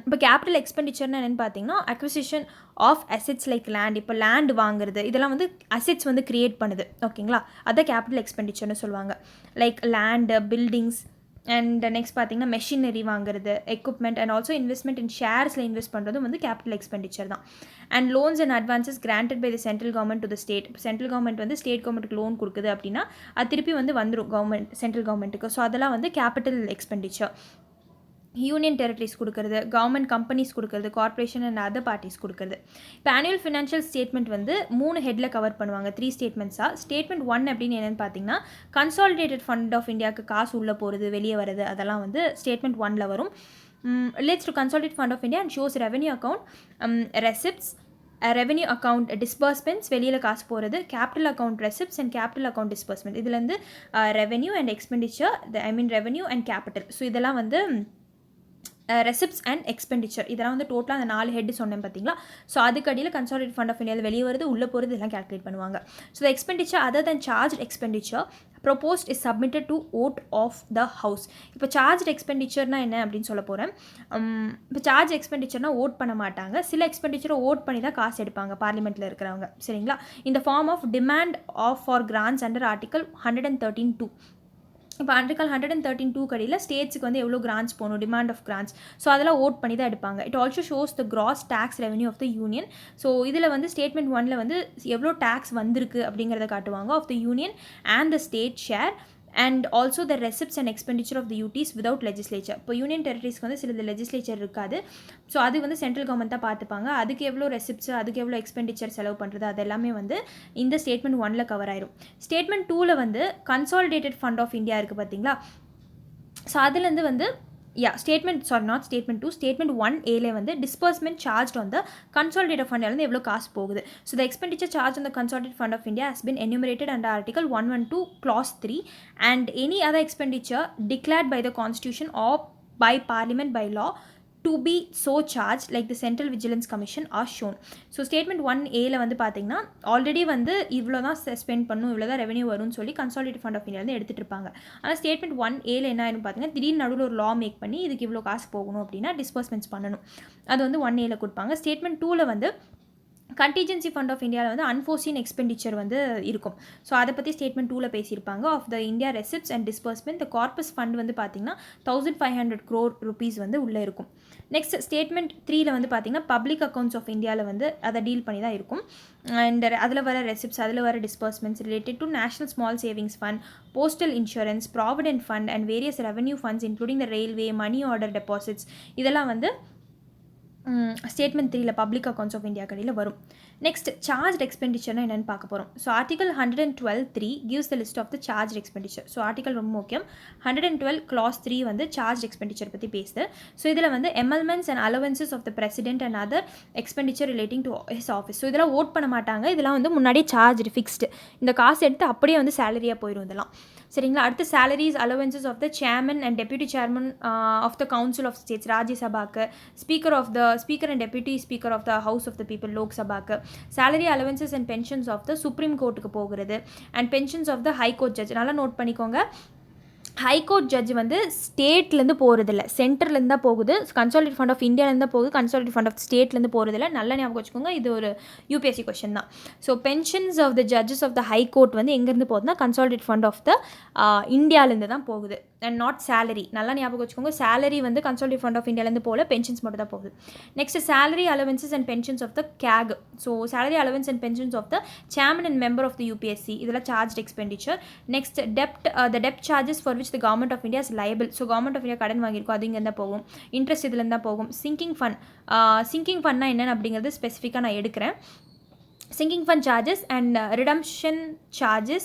இப்போ கேபிட்டல் எக்ஸ்பெண்டிச்சர்னு என்னென்னு பார்த்தீங்கன்னா acquisition of assets like land. இப்போ லேண்ட் வாங்குறது இதெல்லாம் வந்து அசெட்ஸ் வந்து க்ரியேட் பண்ணுது. ஓகேங்களா? அதை கேபிட்டல் எக்ஸ்பெண்டிச்சர்னு சொல்லுவாங்க. Like land, buildings and next பார்த்தீங்கன்னா மெஷினரி வாங்குறது, equipment and also investment in ஷேர்ஸில் இன்வெஸ்ட் பண்ணுறதும் வந்து கேபிட்டல் எக்ஸ்பெண்டிச்சர் தான். And loans and advances granted by the central government to the state. Central government வந்து ஸ்டேட் கவர்மெண்ட்டுக்கு லோன் கொடுக்குது அப்படின்னா அது திருப்பி வந்து வந்துடும் கவர்மெண்ட் சென்ட்ரல் கவர்மெண்ட்டுக்கு. ஸோ அதெல்லாம் வந்து கேபிட்டல் எக்ஸ்பெண்டிச்சர். யூனியன் டெரிட்டரிஸ் கொடுக்குறது, கவர்மெண்ட் கம்பெனிஸ் கொடுக்குறது, கார்ப்பரேஷன் அண்ட் அதர் பார்ட்டிஸ் கொடுக்குறது. இப்போ ஆனுவல் ஃபினான்ஷியல் ஸ்டேட்மெண்ட் வந்து 3 ஹெட்டில் கவர் பண்ணுவாங்க, 3 ஸ்டேட்மெண்ட்ஸாக. ஸ்டேட்மெண்ட் 1 அப்படின்னு என்னென்னு பார்த்தீங்கன்னா கன்சாலிடேட்டட் ஃபண்ட் ஆஃப் இந்தியாவுக்கு காசு உள்ளே போகிறது வெளியே வருது அதெல்லாம் வந்து ஸ்டேட்மெண்ட் 1ல் வரும். Relates to consolidate fund of India and shows revenue account, receipts, revenue account disbursements வெளியில் காசு போகிறது, capital account receipts and capital account disbursement. இதுலேருந்து revenue and expenditure, revenue and capital. So இதெல்லாம் வந்து ரெசிப்ட்ஸ் அண்ட் எக்ஸ்பெண்டிச்சர். இதெல்லாம் வந்து டோட்டலாக அந்த 4 ஹெட் சொன்னேன் பார்த்தீங்களா? ஸோ அதுக்கடியில் கன்சாலிடேட் ஃபண்ட் ஆஃப் இந்தியாவில் வெளியே வருது உள்ளே போகிறது இதெல்லாம் கேல்குலேட் பண்ணுவாங்க. So the expenditure other than charge expenditure proposed is submitted to vote of the house. இப்போ சார்ஜ் எக்ஸ்பெண்டிச்சர்னா என்ன அப்படின்னு சொல்ல போகிறேன். இப்போ சார்ஜ் எக்ஸ்பெண்டிச்சர்னால் ஓட் பண்ண மாட்டாங்க, சில எக்ஸ்பெண்டிச்சரை ஓட் பண்ணி தான் காசு எடுப்பாங்க பார்லிமெண்ட்டில் இருக்கிறவங்க. சரிங்களா? இந்த form of demand of for grants under article 113(2). இப்போ ஆர்டிகல் 113(2) கடியில் ஸ்டேட்ஸுக்கு வந்து எவ்வளோ கிராண்ட்ஸ் போகணும், டிமாண்ட் ஆஃப் கிராண்ட்ஸ், ஸோ அதெல்லாம் ஓட் பண்ணி தான் எடுப்பாங்க. It also shows the gross tax revenue of the union. So இதில் வந்து ஸ்டேட்மெண்ட் 1ல் வந்து எவ்வளோ டேக்ஸ் வந்திருக்கு அப்படிங்கிறத காட்டுவாங்க of the union and the state share and also the receipts and expenditure of the UTs without legislature. இப்போ union டெரிட்டரிஸ்க்கு வந்து சில லெஜிஸ்லேச்சர் இருக்காது, ஸோ அது வந்து சென்ட்ரல் கவர்மெண்ட் தான் பார்த்துப்பாங்க. அதுக்கு எவ்வளோ ரெசிப்ட்ஸ், அதுக்கு எவ்வளோ எக்ஸ்பெண்டிச்சர் செலவு பண்ணுறது, அது எல்லாமே வந்து இந்த ஸ்டேட்மெண்ட் 1ல் கவர் ஆயிரும். ஸ்டேட்மெண்ட் 2ல் வந்து கன்சாலிடேட்டட் ஃபண்ட் ஆஃப் இந்தியா இருக்குது பார்த்தீங்களா? ஸோ அதுலேருந்து வந்து ஸ்டேட்மெண்ட் 2 ஸ்டேட்மெண்ட் 1A வந்து disbursement charge on the consolidated ஃபண்ட்லேருந்து எவ்வளோ காசு போகுது. So the expenditure charge on the consolidated fund of India has been enumerated under article 112 clause 3 and any other expenditure declared by the constitution or by parliament by law to be so charged like the Central Vigilance Commission are shown. So statement 1A வந்து பார்த்தீங்கன்னா already வந்து இவ்வளோ தான் spend பண்ணும், இவ்வளோ தான் revenue வரும்னு சொல்லி கன்சாலிடேட் ஃபண்ட் ஆஃப் இந்தியா வந்து எடுத்துகிட்டு இருப்பாங்க. ஆனால் ஸ்டேட்மெண்ட் 1A என்ன ஆயிரும் பார்த்தீங்கன்னா திடீர்னு நடுவில் ஒரு லா மேக் பண்ணி இதுக்கு இவ்வளோ காசு போகணும் அப்படின்னா டிஸ்பர்ஸ்மெண்ட்ஸ் பண்ணணும், அது வந்து 1A கொடுப்பாங்க. ஸ்டேட்மெண்ட் 2ல் வந்து கண்டிஜென்சி ஃபண்ட் ஆஃப் இந்தியாவில் வந்து அன்ஃபோர்சீன் எக்ஸ்பெண்டிச்சர் வந்து இருக்கும். ஸோ அதை பற்றி ஸ்டேட்மெண்ட் 2ல் பேசியிருப்பாங்க. Of the India receipts and disbursement the corpus fund வந்து பார்த்திங்கன்னா 1500 crore rupees வந்து உள்ளே இருக்கும். நெக்ஸ்ட் ஸ்டேட்மெண்ட் 3ல் வந்து பார்த்திங்கன்னா பப்ளிக் அக்கௌண்ட்ஸ் ஆஃப் இந்தியாவில் வந்து அதை டீல் பண்ணி தான் இருக்கும். அண்ட் அதில் வர ரெசிப்ட்ஸ், அதில் வர disbursements related to national small savings fund, postal insurance, provident fund and various revenue funds including the railway, money order deposits, இதெல்லாம் வந்து ஸ்டேட்மெண்ட் 3ல் பப்ளிக் அக்கௌண்ட்ஸ் ஆஃப் இந்தியா கடையில் வரும். நெக்ஸ்ட் சார்ஜ் எக்ஸ்பெண்டிச்சர்னா என்னென்னு பார்க்க போகிறோம். So article 112(3) gives the list of the charged expenditure. So article ரொம்ப முக்கியம். 112 clause 3 வந்து சார்ஜ் எக்ஸ்பெண்டிச்சர் பற்றி பேசுது. ஸோ இதில் வந்து emoluments and allowances of the president and other expenditure relating to his office. So இதெல்லாம் ஓட் பண்ண மாட்டாங்க, இதெல்லாம் வந்து முன்னாடியே சார்ஜ் ஃபிக்ஸ்டு, இந்த காசு எடுத்து அப்படியே வந்து சேலரியாக போயிடும் இதெல்லாம். சரிங்களா? அடுத்து salaries allowances of the chairman and deputy chairman of the council of states, ராஜ்யசபாக்கு, speaker and deputy speaker of the house of the people, லோக்சபாக்கு, salary allowances and pensions of the supreme கோர்ட்டுக்கு போகிறது and pensions of the high court judge. நல்லா note பண்ணிக்கோங்க. High court judge வந்து ஸ்டேட்லேருந்து போகிறதில்ல, சென்டர்லேருந்து தான் போகுது. கன்சாலிடேட் ஃபண்ட் ஆஃப் இந்தியாவிலேருந்து தான் போகுது, கன்சாலிடேட் ஃபண்ட் ஆஃப் ஸ்டேட்லேருந்து போகிறதில்ல. நல்லா ஞாபகம் வச்சுக்கோங்க, இது ஒரு யூபிஎஸ்சி கொஸ்டின் தான். So pensions of the judges of the high court வந்து எங்கேருந்து போகுதுன்னா கன்சாலிடேட் ஃபண்ட் ஆஃப் த இந்தியாவிலேருந்து தான் போகுது. And not salary. நல்லா ஞாபகம் வச்சுக்கோங்க, சேலரி வந்து கன்சாலிடேட் ஃபண்ட் ஆஃப் இந்தியாவிலேருந்து போகல, பென்ஷன்ஸ் மட்டும் தான் போகுது. Next salary allowances and pensions of the CAG. So salary allowance and pensions of the chairman and member of the UPSC, இதெல்லாம் சார்ஜ் எக்ஸ்பெண்டிச்சர். நெக்ஸ்ட் த டெப்ட் charges for which the government of India is liable. So government of India கடன் வாங்கியிருக்கோம், அது இங்கே தான் போகும். Interest இதுலேருந்து தான் போகும். சிங்கிங் ஃபண்ட்னா என்னென்னு அப்படிங்கிறது ஸ்பெசிஃபிக்காக நான் எடுக்கிறேன். Sinking fund charges and redemption charges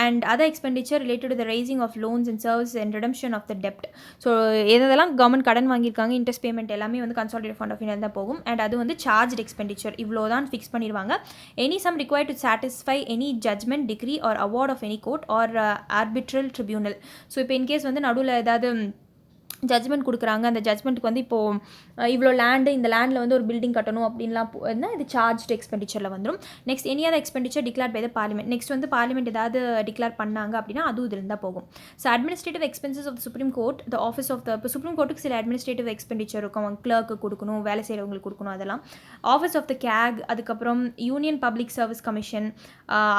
and other expenditure related to the raising of loans and services and redemption of the debt. So எதெல்லாம் கவர்மெண்ட் கடன் வாங்கியிருக்காங்க, இன்ட்ரெஸ்ட் பேமெண்ட் எல்லாமே வந்து கன்சாலிடேட் ஃபண்ட் ஆஃப் இந்தியா தான் போகும். அண்ட் அது வந்து charge expenditure இவ்வளோ தான் ஃபிக்ஸ் பண்ணிடுவாங்க. Any sum required to satisfy any judgment, decree or award of any court or arbitral tribunal. So இப்போ இன்கேஸ் வந்து நடுவில் ஏதாவது ஜட்மெண்ட் கொடுக்குறாங்க, அந்த ஜட்மெண்ட்டுக்கு வந்து இப்போது இவ்வளோ லேண்டு, இந்த லேண்டில் வந்து ஒரு பில்டிங் கட்டணும் அப்படின்லாம் இருந்தால் இது சார்ஜ் எக்ஸ்பெண்டிச்சரில் வந்துடும். Next any other expenditure declare by the parliament. Next வந்து பார்லிமெண்ட் ஏதாவது டிக்ளேர் பண்ணாங்க அப்படின்னா அதுவும் இதில் தான் போகும். So administrative expenses of supreme court, the office of the, இப்போ சுப்ரீம் கோர்ட்டுக்கு சில அட்மினிஸ்ட்ரேட்டிவ் எக்ஸ்பெண்டிச்சர் இருக்கும், அவங்க கிளர்க்கு கொடுக்கணும், வேலை செய்கிறவங்களுக்கு கொடுக்கணும், அதெல்லாம். ஆஃபீஸ் ஆஃப் த கேக், அதுக்கப்புறம் union public service commission,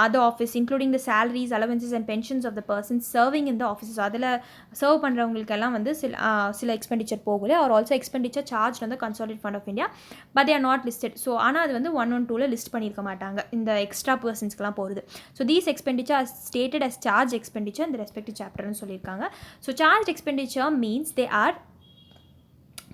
other office including the salaries allowances and pensions of the persons serving in the offices. அதில் சர்வ் பண்ணுறவங்களுக்கெல்லாம் வந்து சில எக்ஸ்பெண்டிச்சர் போகல. ஆர் ஆல்சோ எக்ஸ்பெண்டிச்சர் சார்ஜ் வந்து consolidate fund of India, but they are not listed. So ஆனால் அது வந்து 112 list பண்ணியிருக்க மாட்டாங்க இந்த எக்ஸ்ட்ரா பர்சன்ஸ்க்குலாம் போகிறது. So these expenditure are stated as charge expenditure இந்த ரெஸ்பெக்டிவ் சாப்டர்னு சொல்லியிருக்காங்க. So charge expenditure means they are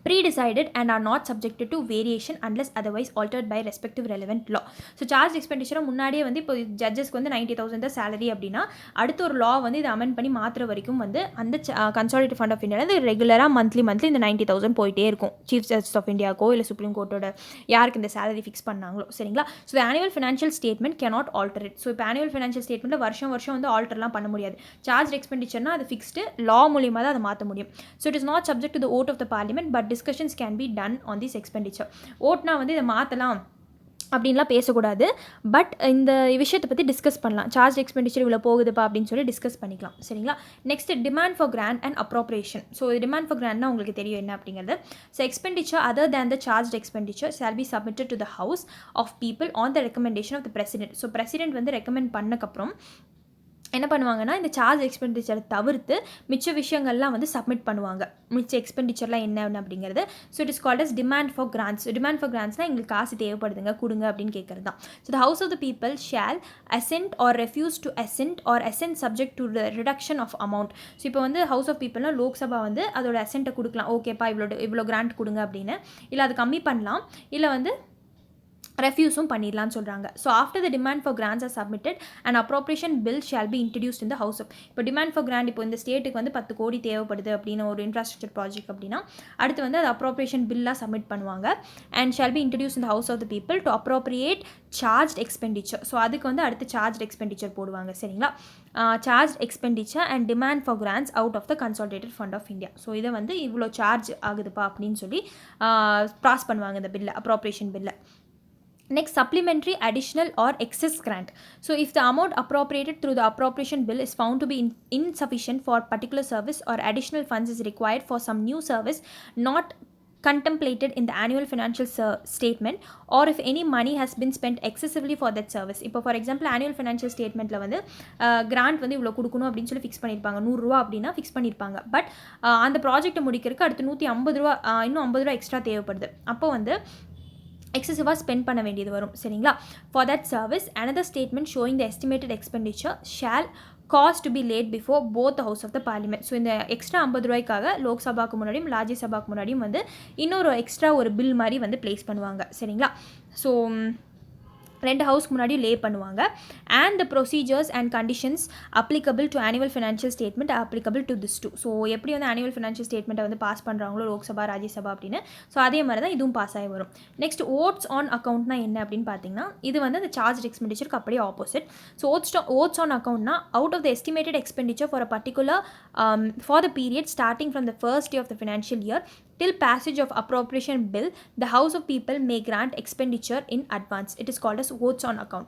pre-decided and are not subjected to variation unless otherwise altered by respective relevant law. So charge எக்ஸ்பெண்டிச்சரை முன்னாடியே வந்து இப்போ ஜட்ஜஸ்க்கு வந்து 90,000 தான் salary அப்படின்னா அடுத்த ஒரு லா வந்து இதை அமெண்ட் பண்ணி மாற்றுற வரைக்கும் வந்து அந்த கன்சாலிடேட் ஃபண்ட் ஆஃப் இந்தியாவில் இது ரெகுலராக மந்த்லி இந்த 90,000 போயிட்டே இருக்கும். சீஃப் ஜஸ்டிஸ் ஆஃப் இந்தியாக்கோ இல்லை சுப்ரீம் கோர்ட்டோட யாருக்கு இந்த சேலரி ஃபிக்ஸ் பண்ணாங்களோ, சரிங்களா. So annual financial statement cannot alter it. So இப்போ ஆனுவல் ஃபினான்ஷியல் ஸ்டேட்மெண்ட்டில் வருஷம் வந்து ஆல்டர்லாம் பண்ண முடியாது. சார்ஜ் எக்ஸ்பெண்டிச்சர்னா அது ஃபிக்ஸ்டு லா மூலியமாக தான் அதை மாற்ற முடியும். So it is not subject to the vote of the parliament but discussions can be done on this expenditure. ஓட்னா வந்து இதை மாற்றலாம் அப்படின்லாம் பேசக்கூடாது, பட் இந்த விஷயத்தை பற்றி டிஸ்கஸ் பண்ணலாம். சார்ஜ் எக்ஸ்பெண்டிச்சர் இவ்வளோ போகுதுப்பா அப்படின்னு சொல்லி டிஸ்கஸ் பண்ணிக்கலாம், சரிங்களா. Next demand for grant and appropriation. So demand for கிராண்ட்னா உங்களுக்கு தெரியும் என்ன அப்படிங்கிறது. So expenditure other than the charge expenditure shall be submitted to the house of people on the recommendation of the president. So president வந்து recommend பண்ணக்கப்புறம் என்ன பண்ணுவாங்கன்னா இந்த சார்ஜ் எக்ஸ்பெண்டிச்சரை தவிர்த்து மிச்ச விஷயங்கள்லாம் வந்து சப்மிட் பண்ணுவாங்க. மிச்ச எக்ஸ்பெண்டிச்சர்லாம் என்ன அப்படிங்கிறது. So it is called as demand for grants. Demand for கிராண்ட்ஸ்னால் எங்களுக்கு காசு தேவைப்படுதுங்க, கொடுங்க அப்படின்னு கேட்குறது தான். So the house of the people shall assent or refuse to assent or assent subject to the reduction of amount. So இப்போ வந்து ஹவுஸ் ஆஃப் பீப்புள்னா லோக்சபா வந்து அதோட அசென்ட்டை கொடுக்கலாம், ஓகேப்பா இவ்வளோ கிராண்ட் கொடுங்க அப்படின்னு. இல்லை அது கம்மி பண்ணலாம், இல்லை வந்து ரெஃப்யூஸும் பண்ணிடலான்னு சொல்கிறாங்க. So after the demand for grants are submitted and appropriation bill shall be introduced in the house of. இப்போ டிமாண்ட் ஃபார் கிராண்ட் இப்போ இந்த ஸ்டேட்டுக்கு வந்து 10 கோடி தேவைப்படுது அப்படின்னு ஒரு இன்ஃப்ராஸ்ட்ரக்சர் ப்ராஜெக்ட் அப்படின்னா அடுத்து வந்து அது அப்ரோப்ரியேஷன் பில்லாக சப்மிட் பண்ணுவாங்க. And shall be introduce in the house of the people to appropriate charge expenditure. So அதுக்கு வந்து அடுத்து சார்ஜ் எக்ஸ்பெண்டிச்சர் போடுவாங்க, சரிங்களா. Charge expenditure and demand for grants out of the consolidated fund of India. So இதை வந்து இவ்வளோ charge ஆகுதுப்பா அப்படின்னு சொல்லி பாஸ் பண்ணுவாங்க இந்த பில்லை, அப்ரோப்ரியேஷன் பில்லை. Next, supplementary, additional or excess grant. So if the amount appropriated through the appropriation bill is found to be insufficient for particular service or additional funds is required for some new service not contemplated in the annual financial statement or if any money has been spent excessively for that service. இப்போ for example annual financial ஸ்டேட்மெண்ட்டில் வந்து grand வந்து இவ்வளோ கொடுக்கணும் அப்படின்னு சொல்லி fix பண்ணியிருப்பாங்க, 100 ரூபா அப்படின்னா ஃபிக்ஸ் பண்ணியிருப்பாங்க. பட் அந்த ப்ராஜெக்ட்டை முடிக்கிறதுக்கு அடுத்து 150 ரூபா இன்னும் 50 ரூபா எக்ஸ்ட்ரா தேவைப்படுது. அப்போ வந்து எக்ஸசிவாக ஸ்பெண்ட் பண்ண வேண்டியது வரும், சரிங்களா. For that service another statement showing the estimated expenditure shall cause to be laid before both the house of the parliament. So இந்த எக்ஸ்ட்ரா 50 ரூபாய்க்காக லோக்சபாக்கு முன்னாடியும் ராஜ்யசபாக்கு முன்னாடியும் வந்து இன்னொரு எக்ஸ்ட்ரா ஒரு பில் மாதிரி வந்து ப்ளேஸ் பண்ணுவாங்க, சரிங்களா. ஸோ 2 ஹவுஸ்க்கு முன்னாடி லே பண்ணுவாங்க. And the procedures and conditions applicable to annual financial statement applicable to this too. So எப்படி வந்து ஆனுவல் ஃபினான்ஷியல் ஸ்டேட்மெண்ட்டை வந்து பாஸ் பண்ணுறாங்களோ லோக்சபா ராஜ்யசபா அப்படின்னு, ஸோ அதே மாதிரி தான் இதுவும் பாஸ் ஆகி வரும். நெக்ஸ்ட் ஓட்ஸ் ஆன் அக்கௌண்ட்னா என்ன அப்படின்னு பார்த்தீங்கன்னா இது வந்து அந்த சார்ஜ் எக்ஸ்பெண்டிச்சருக்கு அப்படியே ஆப்போசிட். ஸோ ஓட்ஸ் ஆன் அக்கௌண்ட்னா out of the estimated expenditure for a particular for the period starting from the first day of the financial year till passage of appropriation bill, the house of people may grant expenditure in advance. It is called as votes on account.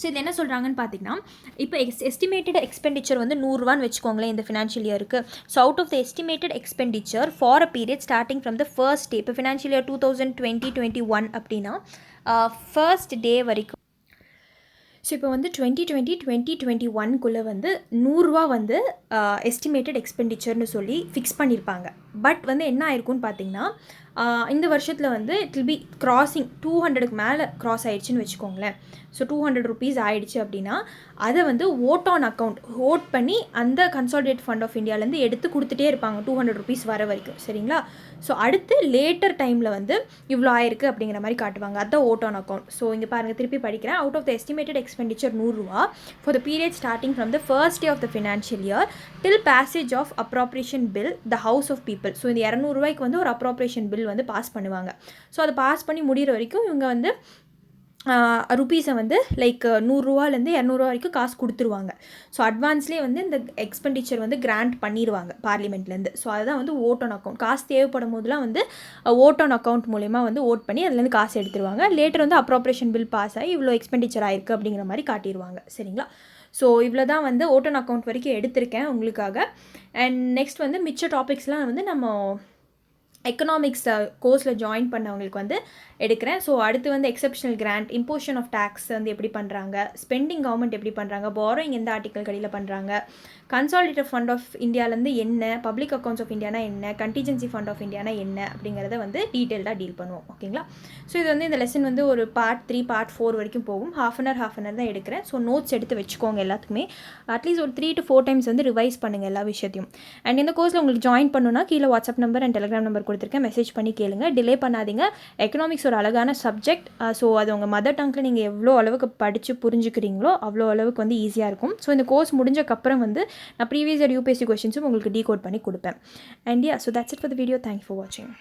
So இது என்ன சொல்கிறாங்கன்னு பார்த்தீங்கன்னா, இப்போ estimated expenditure வந்து 100 ரூபான்னு வச்சுக்கோங்களேன் இந்த financial இயருக்கு. So out of the estimated expenditure for a period starting from the first day, இப்போ ஃபினான்ஷியல் இயர் 2020-21 அப்படின்னா ஃபர்ஸ்ட் டே வரைக்கும். ஸோ இப்போ வந்து 2020-2021 வந்து 100 ரூபா வந்து எஸ்டிமேட்டட் எக்ஸ்பெண்டிச்சர்னு சொல்லி ஃபிக்ஸ் பண்ணியிருப்பாங்க. பட் வந்து என்ன ஆயிருக்குன்னு பார்த்தீங்கன்னா, இந்த வருஷத்தில் வந்து இட் வில் பி கிராசிங் 200க்கு மேலே க்ராஸ் ஆயிடுச்சுன்னு வச்சுக்கோங்களேன். ஸோ 200 ருபீஸ் ஆயிடுச்சு அப்படின்னா அதை வந்து ஓட் ஆன் அக்கௌண்ட் ஓட் பண்ணி அந்த கன்சாலிடேட் ஃபண்ட் ஆஃப் இந்தியாவிலேருந்து எடுத்து கொடுத்துட்டே இருப்பாங்க 200 ருபீஸ் வர வரைக்கும். சரிங்களா? ஸோ அடுத்து லேட்டர் டைமில் வந்து இவ்வளோ ஆயிருக்கு அப்படிங்கிற மாதிரி காட்டுவாங்க. அதுதான் ஓட் ஆன் அக்கௌண்ட். ஸோ இங்கே பாருங்கள், திருப்பி படிக்கிறேன். Out of the estimated expenditure 100 ரூபா for the period starting from the first day of the financial year till passage of appropriation bill the house of people. So இந்த 200 ரூபாய்க்கு வந்து ஒரு appropriation bill வந்து பாஸ் பண்ணுவாங்க. ஸோ அதை pass பண்ணி முடிகிற வரைக்கும் இவங்க வந்து ருப்பீஸை வந்து லைக் 100 ரூபாலேருந்து 200 ரூபா வரைக்கும் காசு கொடுத்துருவாங்க. ஸோ அட்வான்ஸ்லேயே வந்து இந்த எக்ஸ்பெண்டிச்சர் வந்து கிராண்ட் பண்ணிடுவாங்க பார்லிமெண்ட்லேருந்து. ஸோ அதுதான் வந்து ஓட் ஆன் அக்கௌண்ட். காசு தேவைப்படும் போதெல்லாம் வந்து ஓட் ஆன் அக்கௌண்ட் மூலயமா வந்து ஓட் பண்ணி அதுலேருந்து காசு எடுத்துருவாங்க. லேட்டர் வந்து அப்ராப்ரேஷன் பில் பாஸ் ஆகி இவ்வளோ எக்ஸ்பெண்டிச்சர் ஆயிருக்கு அப்படிங்கிற மாதிரி காட்டிடுவாங்க. சரிங்களா? ஸோ இவ்வளோ தான் வந்து ஓட் ஆன் அக்கௌண்ட் வரைக்கும் எடுத்திருக்கேன் உங்களுக்காக. அண்ட் நெக்ஸ்ட் வந்து மிச்ச டாபிக்ஸ்லாம் வந்து நம்ம எக்கனாமிக்ஸ் கோர்ஸில் ஜாயின் பண்ணவங்களுக்கு வந்து எடுக்கிறேன். ஸோ அடுத்து வந்து exceptional grant, imposition of tax வந்து எப்படி பண்ணுறாங்க, ஸ்பெண்டிங் கவர்மெண்ட் எப்படி பண்ணுறாங்க, பாரோயிங் எந்த ஆர்டிக்கல் கடியில் பண்ணுறாங்க, கன்சாலிடேட்டட் ஃபண்ட் ஆஃப் இந்தியாவிலேருந்து என்ன, பப்ளிக் அக்கௌண்ட்ஸ் ஆஃப் இந்தியானா என்ன, கண்டிஜென்சி ஃபண்ட் ஆஃப் இந்தியானா என்ன அப்படிங்கிறத வந்து டீட்டெயில்டாக டீல் பண்ணுவோம். ஓகேங்களா? ஸோ இது வந்து இந்த லெசன் வந்து ஒரு பார்ட் 3 பார்ட் 4 வரைக்கும் போகும். ஹாஃப் அன் ஹவர் தான் எடுக்கிறேன். ஸோ நோட்ஸ் எடுத்து வச்சுக்கோங்க எல்லாத்துக்குமே. அட்லீஸ்ட் ஒரு 3 to 4 டைம்ஸ் வந்து ரிவைஸ் பண்ணுங்கள் எல்லா விஷயத்தையும். அண்ட் இந்த கோர்ஸில் உங்களுக்கு ஜாயின் பண்ணணும்னா கீழே WhatsApp number and Telegram number கொடுத்துருக்கேன். மெசேஜ் பண்ணி கேளுங்க. டிலே பண்ணாதீங்க. எக்கனாமிக்ஸ் ஒரு அழகான சப்ஜெக்ட். ஸோ அது உங்கள் மதர் டங்கில் நீங்கள் எவ்வளோ அளவுக்கு படித்து புரிஞ்சுக்கிறீங்களோ அவ்வளோ அளவுக்கு வந்து ஈஸியாக இருக்கும். ஸோ இந்த கோர்ஸ் முடிஞ்சக்கப்புறம் வந்து நான் ப்ரீவியஸ் இயர் யூபிஎஸ்சி கொஸ்டின்ஸும் உங்களுக்கு டீகோட் பண்ணி கொடுப்பேன். And yeah, so that's it for the video. Thank you for வாட்சிங்.